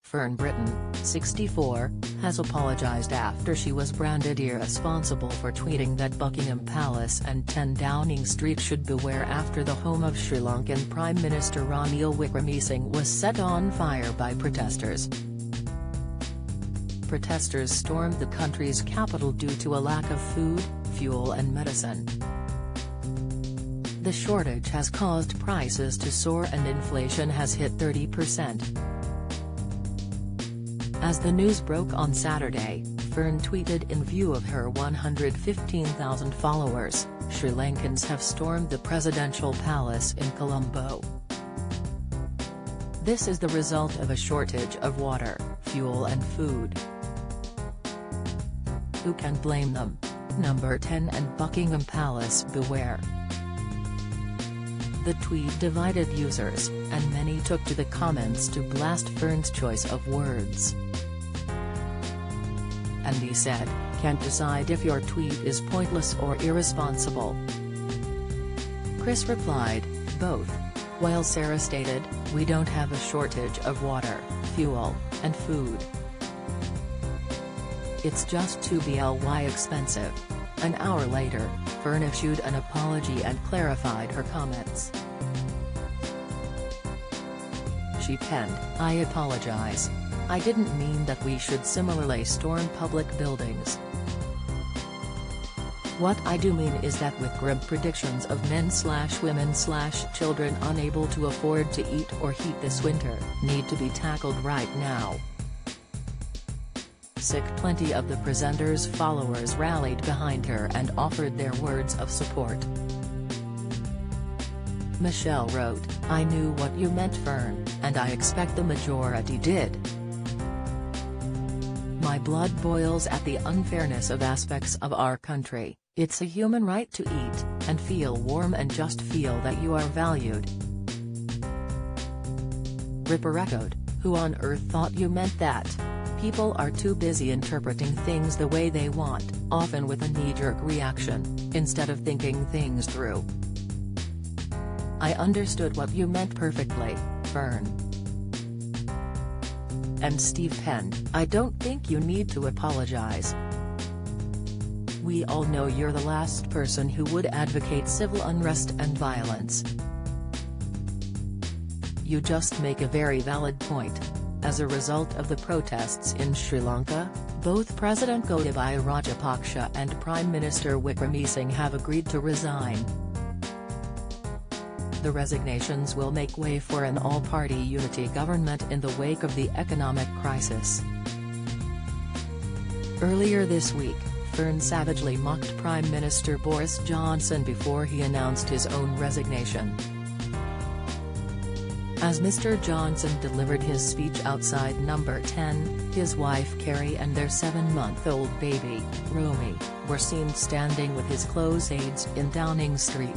Fern Britton, 64, has apologised after she was branded irresponsible for tweeting that Buckingham Palace and 10 Downing Street should beware after the home of Sri Lankan Prime Minister Ranil Wickremesinghe was set on fire by protesters. Protesters stormed the country's capital due to a lack of food, fuel and medicine. The shortage has caused prices to soar and inflation has hit 30%. As the news broke on Saturday, Fern tweeted, "In view of her 115,000 followers, Sri Lankans have stormed the presidential palace in Colombo. This is the result of a shortage of water, fuel and food. Who can blame them? Number 10 and Buckingham Palace beware." The tweet divided users, and many took to the comments to blast Fern's choice of words. Andy said, "Can't decide if your tweet is pointless or irresponsible." Chris replied, "Both." While Sarah stated, "We don't have a shortage of water, fuel, and food. It's just too bly expensive." An hour later, Fern issued an apology and clarified her comments. She penned, "I apologize. I didn't mean that we should similarly storm public buildings. What I do mean is that with grim predictions of men/women/children unable to afford to eat or heat this winter, need to be tackled right now." Plenty of the presenter's followers rallied behind her and offered their words of support. Michelle wrote, "I knew what you meant, Fern, and I expect the majority did. My blood boils at the unfairness of aspects of our country. It's a human right to eat, and feel warm and just feel that you are valued." Ripper echoed, "Who on earth thought you meant that? People are too busy interpreting things the way they want, often with a knee-jerk reaction, instead of thinking things through. I understood what you meant perfectly, Fern." And Steve penned, "I don't think you need to apologize. We all know you're the last person who would advocate civil unrest and violence. You just make a very valid point. As a result of the protests in Sri Lanka, both President Gotabaya Rajapaksa and Prime Minister Wickremesinghe have agreed to resign. The resignations will make way for an all-party unity government in the wake of the economic crisis." Earlier this week, Fern savagely mocked Prime Minister Boris Johnson before he announced his own resignation. As Mr. Johnson delivered his speech outside Number 10, his wife Carrie and their 7-month-old baby, Romy, were seen standing with his close aides in Downing Street.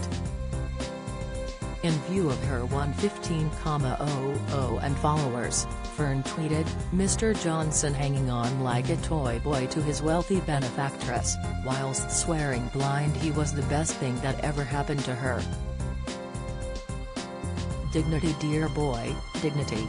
In view of her 115,000 and followers, Fern tweeted, "Mr. Johnson hanging on like a toy boy to his wealthy benefactress, whilst swearing blind he was the best thing that ever happened to her. Dignity, dear boy, dignity."